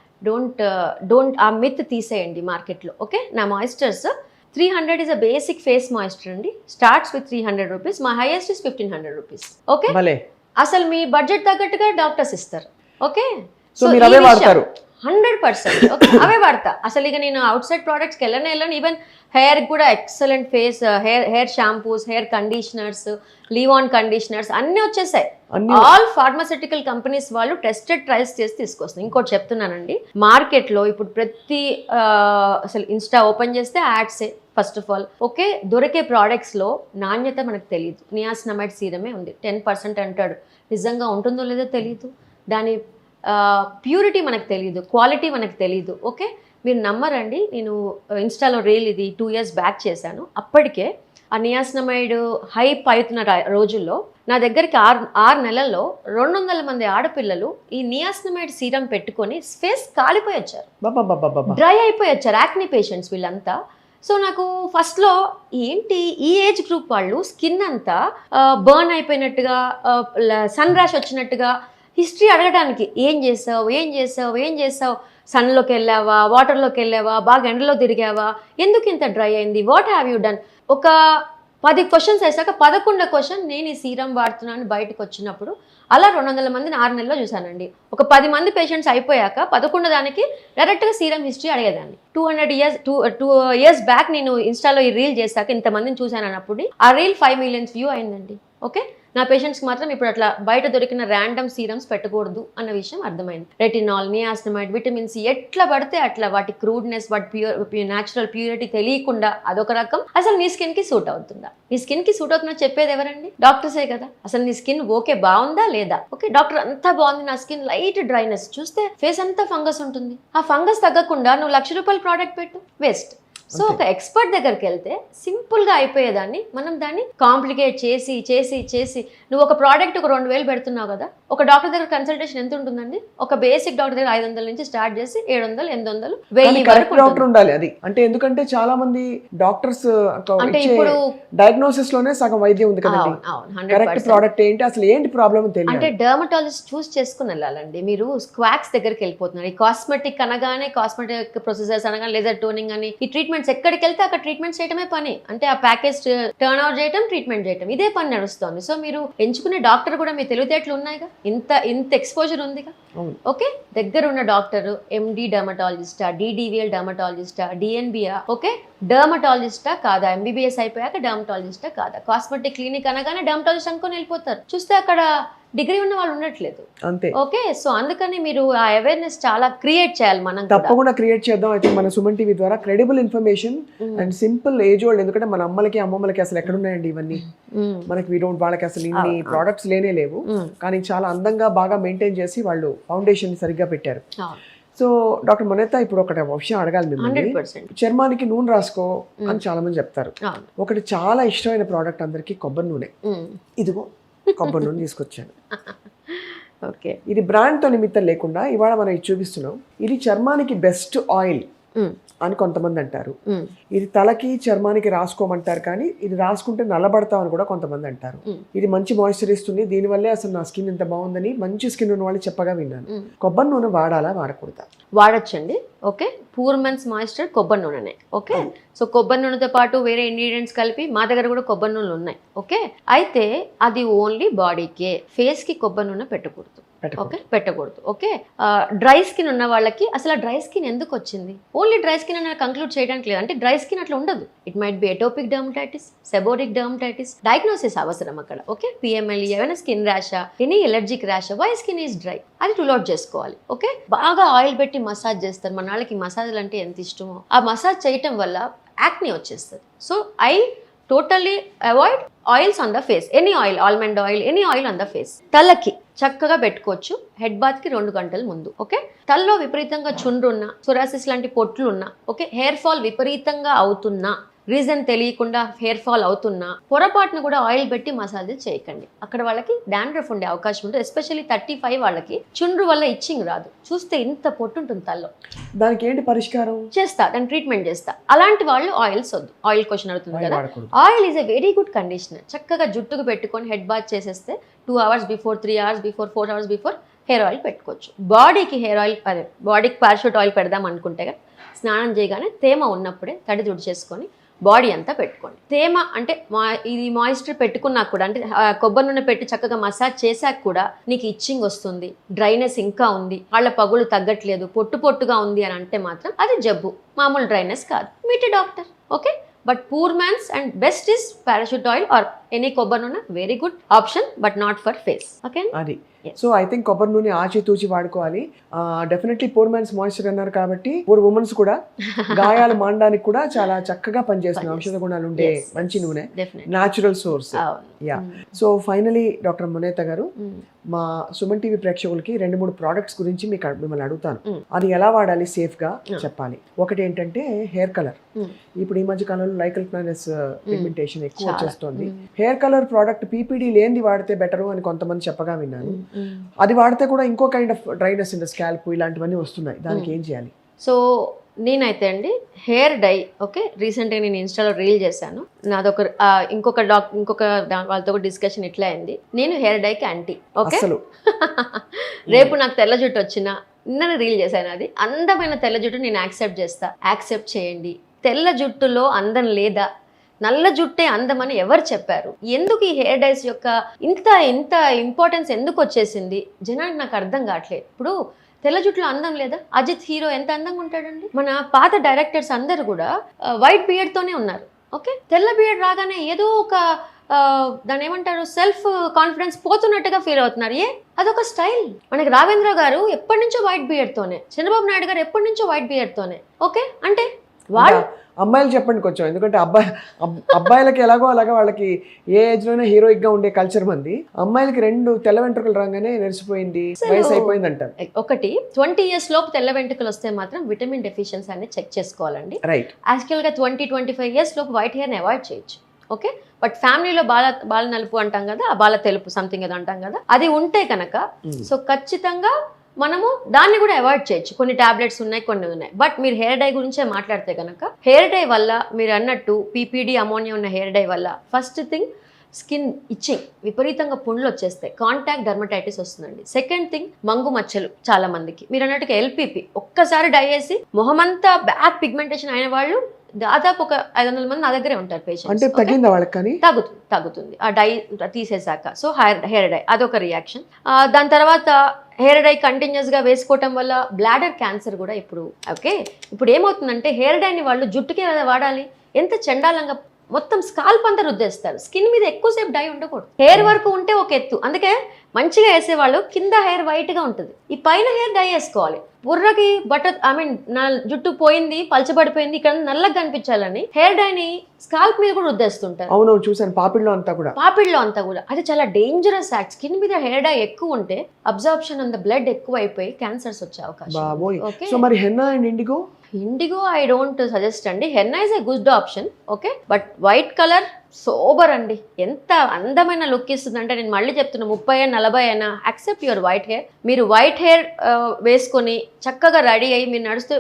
డోంట్ ఆ మిత్ తీసేయండి మార్కెట్లో. ఓకే, నా moistures 300 is a basic face moisture అండి, స్టార్ట్స్ విత్ 300 రూపీస్, మా హైయెస్ట్ ఇస్ 1,500 రూపీస్. ఓకే, అసలు మీ బడ్జెట్ తగ్గట్టుగా డాక్టర్స్ ఇస్తారు. ఓకే, సో మీరు అవే వాడతారు 100%. ఓకే, అవే వాడతా. అసలు ఇక నేను అవుట్ సైడ్ ప్రోడక్ట్స్కి వెళ్ళను. ఈవెన్ హెయిర్ కూడా excellent face hair shampoos, hair conditioners, leave on conditioners అన్నీ వచ్చేసాయి. ఆల్ ఫార్మాసిటికల్ కంపెనీస్ వాళ్ళు టెస్టెడ్ ట్రయల్స్ చేసి తీసుకొస్తుంది. ఇంకోటి చెప్తున్నానండి, మార్కెట్లో ఇప్పుడు ప్రతి అసలు ఇన్స్టా ఓపెన్ చేస్తే యాడ్సే ఫస్ట్ ఆఫ్ ఆల్. ఓకే, దొరికే ప్రోడక్ట్స్లో నాణ్యత మనకు తెలియదు. నియాసినమైడ్ సీరమే ఉంది, 10% అంటాడు, నిజంగా ఉంటుందో లేదో తెలియదు. దాని ప్యూరిటీ మనకు తెలియదు, క్వాలిటీ మనకు తెలియదు. ఓకే, మీరు నమ్మరండి, నేను ఇన్స్టాలో రీల్ ఇది 2 years బ్యాక్ చేశాను. అప్పటికే ఆ నియాసినమైడ్ హైప్ అవుతున్న రోజుల్లో నా దగ్గరికి 6 నెలల్లో 200 మంది ఆడపిల్లలు ఈ నియాసినమైడ్ సీరం పెట్టుకొని ఫేస్ కాలిపోయి వచ్చారు, డ్రై అయిపోయి వచ్చారు, యాక్ని పేషెంట్స్ వీళ్ళంతా. సో నాకు ఫస్ట్లో ఏంటి ఈ ఏజ్ గ్రూప్ వాళ్ళు స్కిన్ అంతా బర్న్ అయిపోయినట్టుగా, సన్ ర్యాష్ వచ్చినట్టుగా హిస్టరీ అడగడానికి, ఏం చేసావు, సన్లోకి వెళ్ళావా, వాటర్లోకి వెళ్ళావా, బాగా ఎండలో తిరిగావా, ఎందుకు ఇంత డ్రై అయింది, వాట్ హ్యావ్ యూ డన్. ఒక 10 క్వశ్చన్స్ వేసాక 11వ క్వశ్చన్ నేను ఈ సీరం వాడుతున్నాను బయటకు వచ్చినప్పుడు. అలా 200 మందిని 6 నెలల్లో చూశానండి. ఒక 10 మంది పేషెంట్స్ అయిపోయాక 11వ దానికి డైరెక్ట్గా సీరం హిస్టరీ అడిగేదాన్ని. 2 years బ్యాక్ నేను ఇన్స్టాలో ఈ రీల్ చేశాక ఇంతమందిని చూశాను అన్నప్పుడు ఆ రీల్ 5 million వ్యూ అయిందండి. ఓకే, నా పేషెంట్స్కి మాత్రం ఇప్పుడు అట్లా బయట దొరికిన ర్యాండమ్ సీరమ్స్ పెట్టకూడదు అన్న విషయం అర్థమైంది. రెటినాల్, నియాసినమైడ్, విటమిన్ సి ఎట్లా పడితే అట్లా వాటి క్రూడ్నెస్, వాటి న్యాచురల్ ప్యూరిటీ తెలియకుండా అదొక రకం. అసలు నీ స్కిన్కి సూట్ అవుతుందా, నీ స్కిన్కి సూట్ అవుతుందా చెప్పేది ఎవరండి? డాక్టర్సే కదా. అసలు నీ స్కిన్ ఓకే బాగుందా లేదా? ఓకే, డాక్టర్ అంతా బాగుంది, నా స్కిన్ లైట్ డ్రైనెస్, చూస్తే ఫేస్ అంతా ఫంగస్ ఉంటుంది. ఆ ఫంగస్ తగ్గకుండా నువ్వు ₹1,00,000 ప్రోడక్ట్ పెట్టు, వేస్ట్. సో ఒక ఎక్స్పర్ట్ దగ్గరికి వెళ్తే సింపుల్గా అయిపోయేదాన్ని, మనం దాన్ని కాంప్లికేట్ చేసి నువ్వు ఒక ప్రోడక్ట్ ఒక 2,000 పెడుతున్నావు కదా, ఒక డాక్టర్ దగ్గర కన్సల్టేషన్ ఎంత ఉంటుందండి? ఒక బేసిక్ డాక్టర్ దగ్గర 500 నుంచి స్టార్ట్ చేసి 700, 800, 1000 వరకు డాక్టర్ ఉండాలి. అది అంటే ఎందుకంటే చాలా మంది డాక్టర్స్ అంటే ఇప్పుడు డయాగ్నోసిస్ లోనే సగం వైద్యం ఉంది కదండి. కరెక్ట్ ప్రోడక్ట్ ఏంటి, అసలు ఏంటి ప్రాబ్లం తెలియదు. అంటే డర్మటాలజిస్ట్ చూస్ చేసుకుని వెళ్ళాలండి. మీరు స్క్వాక్స్ దగ్గరికి వెళ్ళిపోతున్నారు. ఈ కాస్మెటిక్ అనగానే, కాస్మెటిక్ ప్రొసెసర్స్ అనగానే, లేజర్ టోనింగ్ అని, ఈ ట్రీట్మెంట్స్ ఎక్కడికి వెళ్తే అక్కడ ట్రీట్మెంట్స్ చేయడమే పని. అంటే ఆ ప్యాకేజ్ టర్న్ అవుట్ చేయడం, ట్రీట్మెంట్ చేయడం, ఇదే పని నడుస్తుంది. సో మీరు ఎంచుకునే డాక్టర్ కూడా మీ తెలివితేటలు ఉన్నాయిగా, ఇంత ఎక్స్పోజర్ ఉందిగా. ఓకే, దగ్గర ఉన్న డాక్టర్ ఎండి డర్మటాలజిస్టా, డిడివిఎల్ డర్మటాలజిస్టా, డిఎన్బియా, ఓకే, డర్మటాలజిస్టా కాదా, ఎంబీబీఎస్ అయిపోయాక డర్మటాలజిస్టా కాదా, కాస్మెటిక్ క్లినిక్ అనగానే డర్మటాలజిస్ట్ అనుకొని వెళ్ళిపోతారు. చూస్తే అక్కడ డిగ్రీ ఉన్న వాళ్ళు ఉండట్లేదు. అంతే. ఓకే, సో అందుకని మీరు ఆ అవేర్నెస్ చాలా క్రియేట్ చేయాలి. మనం తప్పకుండా క్రియేట్ చేద్దాం. అయితే మన సుమన్ టీవీ ద్వారా credible information and simple age old, ఎందుకంటే మన అమ్మలకి అమ్మమ్మలకి అసలు ఎక్కడున్నాయండి ఇవన్నీ, మనకి వాళ్ళకి అసలు ఇన్ని ప్రోడక్ట్స్ లేనే లేవు, కానీ చాలా అందంగా బాగా మెయింటైన్ చేసి వాళ్ళు ఫౌండేషన్ సరిగ్గా పెట్టారు. సో డాక్టర్ మొనెత్తా, ఇప్పుడు ఒకటి విషయం అడగాలి మిమ్మల్ని. చర్మానికి నూనె రాసుకో అని చాలా మంది చెప్తారు. ఒకటి చాలా ఇష్టమైన ప్రోడక్ట్ అందరికి, కొబ్బరి నూనె. ఇదిగో కొబ్బరి నూనె తీసుకొచ్చాను. ఓకే, ఇది బ్రాండ్తో నిమిత్తం లేకుండా ఇవాళ మనం ఇది చూపిస్తున్నాం. ఇది చర్మానికి బెస్ట్ ఆయిల్ అని కొంతమంది అంటారు. ఇది తలకి చర్మానికి రాసుకోమంటారు, కానీ ఇది రాసుకుంటే నల్లబడతామని కూడా కొంతమంది అంటారు. ఇది మంచి మాయిశ్చర్ ఇస్తుంది, దీనివల్లే అసలు నా స్కిన్ ఎంత బాగుందని మంచి స్కిన్ ఉన్న వాళ్ళు చెప్పగా విన్నాను. కొబ్బరి నూనె వాడాలా, వాడకూడదా? వాడచ్చండి. ఓకే, పూర్ మెన్స్ మాయిశ్చర్ కొబ్బరి నూనెనే. ఓకే, సో కొబ్బరి నూనెతో పాటు వేరే ఇంగ్రీడియంట్స్ కలిపి మా దగ్గర కూడా కొబ్బరి నూనెలు ఉన్నాయి. ఓకే, అయితే అది ఓన్లీ బాడీకే, ఫేస్కి కొబ్బరి నూనె పెట్టకూడదు. ఓకే, పెట్టకూడదు. ఓకే, డ్రై స్కిన్ ఉన్న వాళ్ళకి అసలు ఆ డ్రై స్కిన్ ఎందుకు వచ్చింది, ఓన్లీ డ్రై స్కిన్ అని కంక్లూడ్ చేయడానికి లేదు. అంటే డ్రై స్కిన్ అట్లా ఉండదు. It might be atopic dermatitis, seborrhoeic dermatitis, diagnosis అవసరం అక్కడ. ఓకే, పిఎంఎల్ఈ, ఏమైనా స్కిన్ ర్యాషా, ఎనీ ఎలర్జిక్ ర్యాషా, వై స్కిన్ ఈజ్ డ్రై, అది రూల్ అవుట్ చేసుకోవాలి. ఓకే, బాగా ఆయిల్ పెట్టి మసాజ్ చేస్తారు, మన వాళ్ళకి మసాజ్లు అంటే ఎంత ఇష్టమో. ఆ మసాజ్ చేయటం వల్ల యాక్ని వచ్చేస్తుంది. So I totally avoid oils on the face, any oil, almond oil, any oil on the face. తలకి చక్కగా పెట్టుకోవచ్చు హెడ్ బాత్ కి 2 గంటల ముందు. ఓకే, తలలో విపరీతంగా చుండ్రు ఉన్న, సొరాసిస్ లాంటి పొట్లు ఉన్న, ఓకే, హెయిర్ ఫాల్ విపరీతంగా అవుతున్నా, రీజన్ తెలియకుండా హెయిర్ ఫాల్ అవుతున్నా పొరపాటును కూడా ఆయిల్ పెట్టి మసాజ్ చేయకండి. అక్కడ వాళ్ళకి డాండ్రఫ్ ఉండే అవకాశం ఉంటుంది. ఎస్పెషల్లీ 35 వాళ్ళకి చుండ్రు వల్ల ఇచ్చింగ్ రాదు. చూస్తే ఇంత పొట్టు ఉంటుంది తలలో. దానికి ఏంటి పరిష్కారం? చేస్తా, దాని ట్రీట్మెంట్ చేస్తా. అలాంటి వాళ్ళు ఆయిల్స్ వద్దు. ఆయిల్ క్వశ్చన్ అవుతుంది కదా, oil is a very good conditioner. చక్కగా జుట్టుకు పెట్టుకొని హెడ్ బాత్ చేసేస్తే 2 hours before, 3 hours before, 4 hours before hair oil పెట్టుకోవచ్చు. బాడీకి హెయిర్ ఆయిల్, అదే బాడీకి పారాషూట్ ఆయిల్ పెడదాం అనుకుంటే స్నానం చేయగానే తేమ ఉన్నప్పుడే తడి తుడి చేసుకొని బాడీ అంతా పెట్టుకోండి. తేమ అంటే ఇది మాయిశ్చర్ పెట్టుకున్నా కూడా, అంటే కొబ్బరి నూనె పెట్టి చక్కగా మసాజ్ చేశాక కూడా నీకు ఇచ్చింగ్ వస్తుంది, డ్రైనెస్ ఇంకా ఉంది, వాళ్ళ పగులు తగ్గట్లేదు, పొట్టుగా ఉంది అని అంటే మాత్రం అది జబ్బు, మామూలు డ్రైనెస్ కాదు. Meet doctor. Okay, but poor man's and best is Parachute oil or any కొబ్బరి నూనె, very good option, but not for face. Okay, అది సో ఐ థింక్ కొబ్బరి నూనె ఆచితూచి వాడుకోవాలి. డెఫినెట్లీ పూర్ మ్యాన్స్ మాయిశ్చర్ అన్నారు కాబట్టి పూర్ ఉమెన్స్ కూడా గాయాలు మానడానికి కూడా చాలా చక్కగా పనిచేస్తుంది. ఔషధ గుణాలు ఉండే మంచి నూనె, natural source. Yeah, so finally doctor Monetha గారు, మా సుమన్ టీవీ ప్రేక్షకులకి 2-3 ప్రోడక్ట్స్ గురించి మిమ్మల్ని అడుగుతాను. అది ఎలా వాడాలి సేఫ్ గా చెప్పాలి. ఒకటి ఏంటంటే హెయిర్ కలర్. ఇప్పుడు ఈ మధ్య కాలంలో లైకల్ ప్లానెస్ పిగ్మెంటేషన్ ఎక్కువ వచ్చేస్తుంది. హెయిర్ కలర్ ప్రోడక్ట్ పీపీడీ లేనిది వాడితే బెటరు అని కొంతమంది చెప్పగా విన్నాను. అది వాడితే కూడా ఇంకో kind of dryness in the scalp ఇలాంటివన్నీ వస్తున్నాయి. దానికి ఏం చేయాలి? సో నేనైతే అండి హెయిర్ డై, ఓకే, రీసెంట్గా నేను ఇన్స్టాలో రీల్ చేశాను. నాదొక ఇంకొక వాళ్ళతో డిస్కషన్ ఇట్లా అయింది. నేను హెయిర్ డైకి యాంటీ. ఓకే, రేపు నాకు తెల్ల జుట్టు వచ్చినా, నిన్న రీల్ చేశాను, అది అందమైన తెల్ల జుట్టు నేను యాక్సెప్ట్ చేస్తా. యాక్సెప్ట్ చేయండి. తెల్ల జుట్టులో అందం లేదా, నల్ల జుట్టే అందమని ఎవరు చెప్పారు? ఎందుకు ఈ హెయిర్ డైస్ యొక్క ఇంత ఇంపార్టెన్స్ ఎందుకు వచ్చేసింది జనానికి నాకు అర్థం కావట్లేదు. ఇప్పుడు తెల్ల జుట్టులో అందం లేదా? అజిత్ హీరో ఎంత అందంగా ఉంటాడండి. మన పాత డైరెక్టర్స్ అందరు కూడా వైట్ బియర్డ్ తోనే ఉన్నారు. ఓకే, తెల్ల బియర్డ్ రాగానే ఏదో ఒక దాని ఏమంటారు, సెల్ఫ్ కాన్ఫిడెన్స్ పోతున్నట్టుగా ఫీల్ అవుతున్నారు. అదొక స్టైల్. మనకి రావేంద్ర గారు ఎప్పటి నుంచో వైట్ బియర్డ్ తోనే, చంద్రబాబు నాయుడు గారు ఎప్పటి నుంచో వైట్ బియర్డ్ తోనే. ఓకే, అంటే వాళ్ళు అమ్మాయిలు చెప్పండి కొంచెం, ఎందుకంటే అబ్బాయిలకి ఎలాగో అలాగా వాళ్ళకి ఏ ఏజ్ లోనే హీరోయిక్ గా ఉండే కల్చర్ మంది. అమ్మాయిలకి 2 తెల్ల వెంట్రుకలు రాగానే నెరిసిపోయింది, వయసు అయిపోయింది అంటారు. ఒకటి 20 years లోపు తెల్ల వెంట్రుకలు వస్తే మాత్రం విటమిన్ డెఫిషియన్సీ అనేది చెక్ చేసుకోవాలండి. రైట్. యాక్చువల్ గా 20-25 years లోపు వైట్ హెయిర్ ని అవాయిడ్ చేయొచ్చు. ఓకే, బట్ ఫ్యామిలీలో బాల నలుపు అంటాం కదా, ఆ బాల తెలుపు సంథింగ్ ఏదో అంటాం కదా, అది ఉంటే కనుక సో ఖచ్చితంగా మనము దాన్ని కూడా అవాయిడ్ చేయొచ్చు. కొన్ని టాబ్లెట్స్ ఉన్నాయి, కొన్ని ఉన్నాయి. బట్ మీరు హెయిర్ డై గురించే మాట్లాడితే కనుక హెయిర్ డై వల్ల మీరు అన్నట్టు పీపీడీ అమోనియా ఉన్న హెయిర్ డై వల్ల ఫస్ట్ థింగ్ స్కిన్ ఇచ్చింగ్, విపరీతంగా పుండ్లు వచ్చేస్తాయి, కాంటాక్ట్ డర్మటైటిస్ వస్తుందండి. సెకండ్ థింగ్ మంగు మచ్చలు. చాలా మందికి మీరు అన్నట్టుగా ఎల్పీపీ ఒక్కసారి డై వేసి మొహమంతా బ్యాక్ పిగ్మెంటేషన్ అయిన వాళ్ళు దాదాపు ఒక 500 మంది నా దగ్గరే ఉంటారు పేషెంట్స్. అంటే తగ్గిందా వాళ్ళకి? తగ్గుతుంది ఆ డై తీసేసాక. సో హెయిర్ డై అదొక రియాక్షన్. దాని తర్వాత హెయిర్ డై కంటిన్యూస్ గా వేసుకోవటం వల్ల బ్లాడర్ క్యాన్సర్ కూడా ఇప్పుడు ఏమవుతుందంటే హెయిర్ డైని వాళ్ళు జుట్టుకే వాడాలి. ఎంత చండాలంగా మొత్తం స్కాల్ప్ అంతా రుద్దేస్తారు. స్కిన్ మీద ఎక్కువసేపు డై ఉండకూడదు. హెయిర్ వరకు ఉంటే ఒక ఎత్తు, అందుకే మంచిగా వేసేవాళ్ళు కింద హెయిర్ వైట్ గా ఉంటుంది, ఈ పైన హెయిర్ డై వేసుకోవాలి. బుర్రకి బటర్ నా జుట్టు పోయింది, పలచబడిపోయింది, ఇక్కడ నల్లగా కనిపించాలని హెయిర్ డైని స్కాల్ప్ మీద కూడా రుద్దేస్తుంటారు. అవును, చూసాను పాపిడ్లో అంతా కూడా. అది చాలా డేంజరస్ యాక్ట్. స్కిన్ మీద హెయిర్ డై ఎక్కువ ఉంటే అబ్జార్ప్షన్ అండ్ బ్లడ్ ఎక్కువ అయిపోయి క్యాన్సర్స్ వచ్చే అవకాశం. సో మరి henna and indigo I don't suggest అండి. Henna is a good option. Okay, but white colour sober అండి, ఎంత అందమైన లుక్ ఇస్తుంది అంటే నేను మళ్ళీ చెప్తున్నా, 30-40 అయినా యాక్సెప్ట్ యువర్ వైట్ హెయిర్. మీరు వైట్ హెయిర్ వేసుకొని చక్కగా రెడీ అయ్యి మీరు నడుస్తూ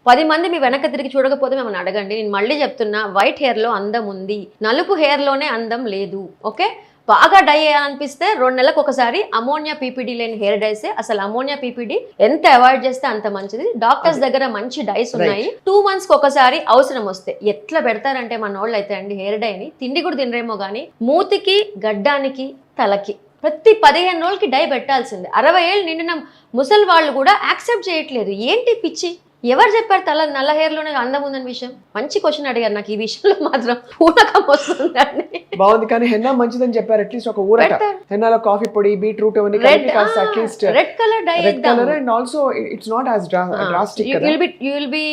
10 మంది మీ వెనక తిరిగి చూడకపోతే మిమ్మల్ని అడగండి. నేను మళ్ళీ చెప్తున్నా, వైట్ హెయిర్లో అందం ఉంది, నలుపు హెయిర్లోనే అందం లేదు. ఓకే, బాగా డై అయ్యాలనిపిస్తే 2 నెలలకు ఒకసారి అమోనియా పీపీడీ లేని హెయిర్ డైసే. అసలు అమోనియా పీపీడీ ఎంత అవాయిడ్ చేస్తే అంత మంచిది. డాక్టర్స్ దగ్గర మంచి డైస్ ఉన్నాయి. 2 months ఒకసారి అవసరం వస్తే ఎట్లా పెడతారంటే మన వాళ్ళు అయితే అండి హెయిర్ డైని తిండి కూడా తినరేమో కానీ మూతికి, గడ్డానికి, తలకి ప్రతి 15 రోజులకి డై పెట్టాల్సిందే. 60 ఏళ్ళు నిండిన ముసలి వాళ్ళు కూడా యాక్సెప్ట్ చేయట్లేదు. ఏంటి పిచ్చి? ఎవరు చెప్పారు నల్ల హెయిర్ లోనే అందం ఉందని విషయం? మంచి క్వశ్చన్ అడిగారు నాకు. ఈ విషయంలో మాత్రం పూనకం వస్తుందండి. బాగుంది, కానీ హెన్నా మంచిదని చెప్పారు. అట్లీస్ట్ ఒక ఊరట హెన్నాలో కాఫీ పొడి, బీట్రూట్ అవన్నీ కలిపి కాస్త at least red colour die red colour, and also it's not as drastic కదా. you will be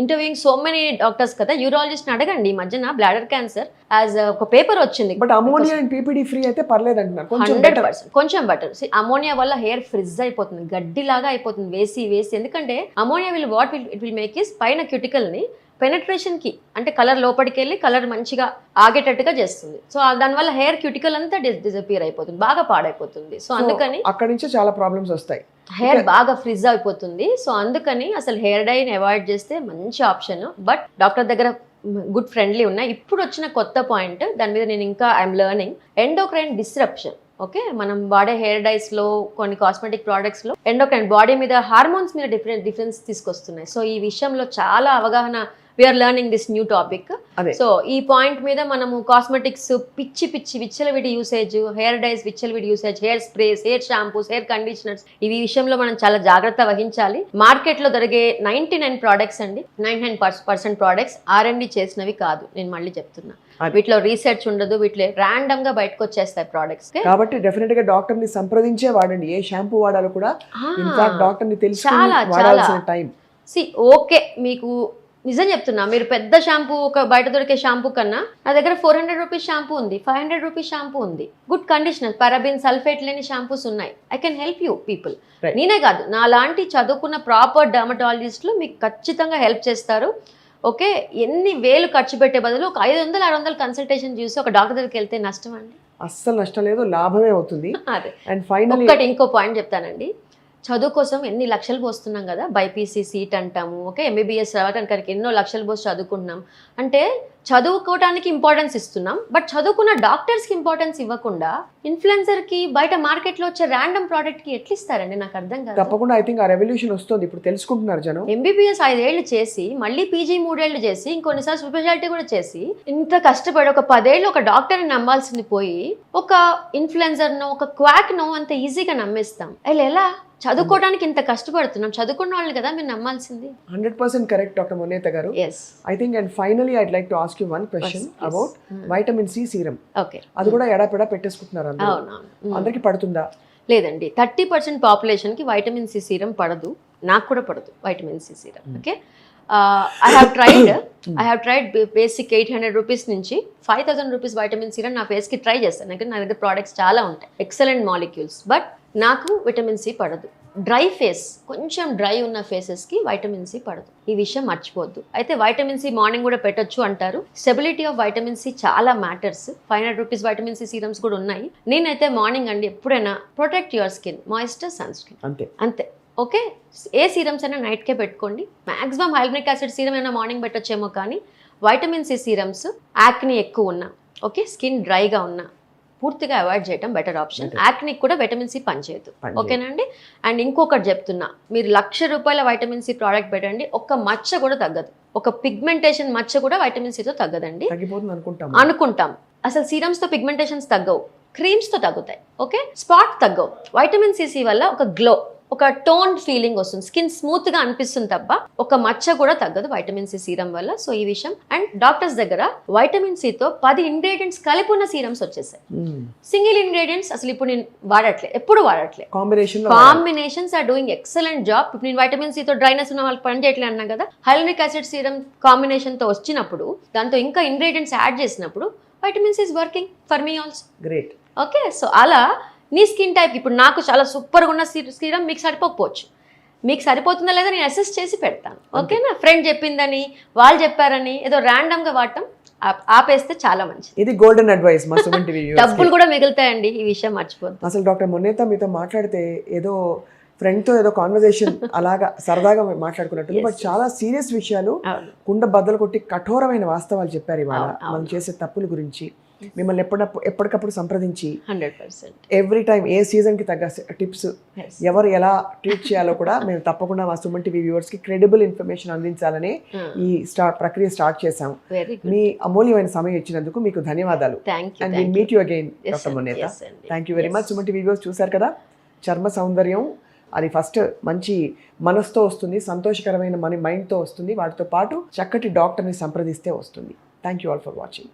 interviewing so many doctors కదా. యూరాలజిస్ట్ అడగండి. ఈ మధ్యన బ్లాడర్ క్యాన్సర్ యాజ్ ఒక పేపర్ వచ్చింది. But ammonia and PPD free అయితే పర్లేదు అంటున్నారు. 100% కొంచెం బెటర్. అమోనియా వల్ల హెయిర్ ఫ్రిజ్ అయిపోతుంది, గడ్డిలాగా అయిపోతుంది వేసి. ఎందుకంటే అమోనియా విల్ మేక్ ఇస్ పైన క్యూటికల్ ని పెనట్రేషన్ కి, అంటే కలర్ లోపలికి వెళ్ళి కలర్ మంచిగా ఆగేటట్టుగా చేస్తుంది. సో దానివల్ల హెయిర్ క్యూటికల్ అంతా డిజపియర్ అయిపోతుంది, బాగా పాడైపోతుంది. సో అందుకని అక్కడి నుంచి చాలా ప్రాబ్లమ్స్ వస్తాయి, హెయిర్ బాగా ఫ్రిజ్ అయిపోతుంది. సో అందుకని అసలు హెయిర్ డైని అవాయిడ్ చేస్తే మంచి ఆప్షన్. బట్ డాక్టర్ దగ్గర గుడ్ ఫ్రెండ్లీ ఉన్నాయి. ఇప్పుడు వచ్చిన కొత్త పాయింట్, దాని మీద నేను ఇంకా I'm learning, endocrine disruption. Okay, మనం వాడే హెయిర్ డైస్ లో, కొన్ని కాస్మెటిక్ ప్రోడక్ట్స్ లో ఎండోక్రైన్, బాడీ మీద హార్మోన్స్ మీద డిఫరెన్స్ తీసుకొస్తున్నాయి. సో ఈ విషయంలో చాలా అవగాహన, we are learning this new topic. So ఈ పాయింట్ మీద మనము కాస్మెటిక్స్ పిచ్చి విచ్చలవిడి యూసేజ్, హెయిర్ డైస్ విచ్చలవిడి usage, hair sprays, hair shampoos, hair conditioners, ఈ విషయంలో మనం చాలా జాగ్రత్త వహించాలి. మార్కెట్ లో దొరికే 99 ప్రోడక్ట్స్ అండి, 99% ప్రోడక్ట్స్ R&D చేసినవి కాదు. నేను మళ్ళీ చెప్తున్నా, వీటిలో రీసెర్చ్ ఉండదు, వీటిలో ర్యాండమ్ గా బయటకు వచ్చేస్తాయి ప్రోడక్ట్స్. కాబట్టి డెఫినెట్ గా డాక్టర్ ని సంప్రదించే వాడండి. ఏ షాంపూ వాడాలో కూడా ఇన్ఫాక్ట్ డాక్టర్ ని తెలిసి వాడాల్సిన టైం. ఓకే, మీకు నిజం చెప్తున్నా, మీరు పెద్ద షాంపూ, ఒక బయట దొరికే షాంపూ కన్నా నా దగ్గర 400 రూపీస్ షాంపూ ఉంది, 500 రూపీస్ షాంపూ ఉంది, గుడ్ కండిషనర్, పారాబిన్, సల్ఫేట్ లేని షాంపూస్ ఉన్నాయి. I can help you people. నేనే కాదు, నా లాంటి చదువుకున్న ప్రాపర్ డర్మటాలజిస్టులు మీకు ఖచ్చితంగా హెల్ప్ చేస్తారు. ఓకే, ఎన్ని వేలు ఖర్చు పెట్టే బదులు ఒక 500-600 కన్సల్టేషన్ చూసి ఒక డాక్టర్ దగ్గరికి వెళ్తే నష్టం అండి? అస్సలు నష్టం లేదు, లాభమే అవుతుంది. అదే. అండ్ ఫైనల్ ఇంకో పాయింట్ చెప్తానండి. చదువు కోసం ఎన్ని లక్షలు పోస్తున్నాం కదా, బైపీసీ సీట్ అంటాము, ఓకే, MBBS రావడానికి ఎన్నో లక్షలు పోసి చదువుకుంటున్నాం. అంటే చదువుకోవడానికి ఇంపార్టెన్స్ ఇస్తున్నాం, బట్ చదువుకున్న డాక్టర్స్కి ఇంపార్టెన్స్ ఇవ్వకుండా ఇన్ఫ్లుయెన్సర్కి, బయట మార్కెట్లో వచ్చే ర్యాండమ్ ప్రోడక్ట్కి ఎట్లా ఇస్తారండి? నాకు అర్థం కాదు. తప్పకుండా ఐ థింక్ ఆ రెవల్యూషన్ వస్తుంది, ఇప్పుడు తెలుసుకుంటున్నారు జనం. MBBS 5 ఏళ్ళు చేసి, మళ్ళీ PG 3 ఏళ్ళు చేసి, ఇంకొన్నిసార్లు స్పెషాలిటీ కూడా చేసి, ఇంత కష్టపడి ఒక 10 ఏళ్ళు ఒక డాక్టర్ని నమ్మాల్సింది పోయి ఒక ఇన్ఫ్లుయెన్సర్నో, ఒక క్వాక్నో అంత ఈజీగా నమ్మేస్తాం. ఎలా? చదువుకోవడానికి ఇంత కష్టపడుతున్నాం, చదువుకున్న వాళ్ళని కదా మీరు నమ్మాల్సింది. 100% కరెక్ట్ డాక్టర్ మొనేత గారు. I think and finally I'd like to ask you one question about vitamin C serum. Okay, అది కూడా ఎడాపెడా పెట్టేసుకుంటున్నారు అందరూ. అందరికి పడుతుందా? లేదండి, 30% పాపులేషన్ కి వైటమిన్ సి సీరం పడదు. నాకు కూడా పడదు vitamin C serum. Okay, I have tried basic 800 rupees నుంచి 5000 రూపీస్ వైటమిన్ సీరం నా ఫేస్ కి ట్రై చేస్తాను. ఎందుకంటే నా దగ్గర ప్రోడక్ట్స్ చాలా ఉంటాయి, ఎక్సలెంట్ మాలిక్యూల్స్. బట్ నాకు విటమిన్ సి పడదు. డ్రై ఫేస్, కొంచెం డ్రై ఉన్న ఫేసెస్కి వైటమిన్ సి పడదు. ఈ విషయం మర్చిపోద్దు. అయితే వైటమిన్ సి మార్నింగ్ కూడా పెట్టొచ్చు అంటారు. స్టెబిలిటీ ఆఫ్ వైటమిన్ సి చాలా matters. 500 rupees vitamin C serums కూడా ఉన్నాయి. నేనైతే మార్నింగ్ అండి ఎప్పుడైనా protect your skin, moisture, sunscreen, అంతే. ఓకే, ఏ సీరమ్స్ అయినా నైట్కే పెట్టుకోండి. మాక్సిమం హైల్నిక్ యాసిడ్ సీరం అయినా మార్నింగ్ పెట్టొచ్చేమో, కానీ వైటమిన్ సి సీరమ్స్ యాక్ని ఎక్కువ ఉన్నా, ఓకే, స్కిన్ డ్రైగా ఉన్నా పూర్తిగా అవాయిడ్ చేయడం బెటర్ ఆప్షన్. యాక్నిక్ కూడా విటమిన్ సి పనిచేయదు. ఓకేనండి. అండ్ ఇంకొకటి చెప్తున్నా, మీరు ₹1,00,000 వైటమిన్ సి ప్రోడక్ట్ పెట్టండి, ఒక్క మచ్చ కూడా తగ్గదు. ఒక పిగ్మెంటేషన్ మచ్చ కూడా వైటమిన్ సితో తగ్గదండి. అనుకుంటాం, అసలు సీరమ్స్ తో పిగ్మెంటేషన్స్ తగ్గవు, క్రీమ్స్ తో తగ్గుతాయి. ఓకే, స్పాట్ తగ్గవు. వైటమిన్ సి వల్ల ఒక గ్లో, ఒక టోన్ ఫీలింగ్ వస్తుంది, స్కిన్ స్మూత్ గా అనిపిస్తుంది తప్ప ఒక మచ్చ కూడా తగ్గదు వైటమిన్ సి సీరం వల్ల. సో ఈ విషయం. అండ్ డాక్టర్స్ దగ్గర వైటమిన్ సి తో 10 ఇంగ్రీడియంట్స్ కలిపి ఉన్న సీరమ్స్ వచ్చేసాయి. సింగిల్ ఇంగ్రీడియంట్స్ అసలు ఇప్పుడు నేను ఎప్పుడు వాడట్లే. Combinations are doing excellent job. ఇప్పుడు నేను వైటమిన్ సి తో డ్రైనెస్ ఉన్న వాళ్ళకి పని చేయట్లే అన్నా కదా, హైల్నిక్ యాసిడ్ సీరం కాంబినేషన్ తో వచ్చినప్పుడు, దాంతో ఇంకా ఇంగ్రీడియంట్స్ యాడ్ చేసినప్పుడు vitamin C is working for me also. Great. Okay, so అలా నీ స్కిన్ టైప్, ఇప్పుడు నాకు చాలా సూపర్గా ఉన్న సీరం మీకు సరిపోకపోవచ్చు, మీకు సరిపోతుందా లేదా నేను అసెస్ చేసి పెడతాను. ఓకేనా? ఫ్రెండ్ చెప్పిందని, వాళ్ళు చెప్పారని ఏదో ర్యాండమ్గా వాడటం ఆపేస్తే చాలా మంచిది. ఇది గోల్డెన్ అడ్వైస్ మా సుమన్ టీవీ వ్యూవర్స్. డబ్బులు కూడా మిగులుతాయండి, ఈ విషయం మర్చిపోద్దు. అసలు డాక్టర్ మొనేత మీతో మాట్లాడితే ఏదో ఫ్రెండ్తో ఏదో కాన్వర్సేషన్ అలాగా సరదాగా మాట్లాడుకున్నట్టు, బట్ చాలా సీరియస్ విషయాలు, కుండ బద్దలు కొట్టి కఠోరమైన వాస్తవాలు చెప్పారు ఇవాళ. మనం చేసే తప్పుల గురించి మిమ్మల్ని ఎప్పటికప్పుడు సంప్రదించి 100% ఎవ్రీ టైం ఏ సీజన్ కి తగ్గ టిప్స్, ఎవరు ఎలా ట్రీట్ చేయాలో కూడా మేము తప్పకుండా మా సుమన్ టీవీ వ్యూవర్స్ కి క్రెడిబుల్ ఇన్ఫర్మేషన్ అందించాలని ఈ ప్రక్రియ స్టార్ట్ చేసాం. మీ అమూల్యమైన సమయం ఇచ్చినందుకు మీకు ధన్యవాదాలు. And will meet you again doctor Moneta. Thank you very much. Suman TV viewers చూసారు కదా, చర్మ సౌందర్యం అది ఫస్ట్ మంచి మనసుతో వస్తుంది, సంతోషకరమైన మైండ్తో వస్తుంది. వాటితో పాటు చక్కటి డాక్టర్ని సంప్రదిస్తే వస్తుంది. Thank you all for watching.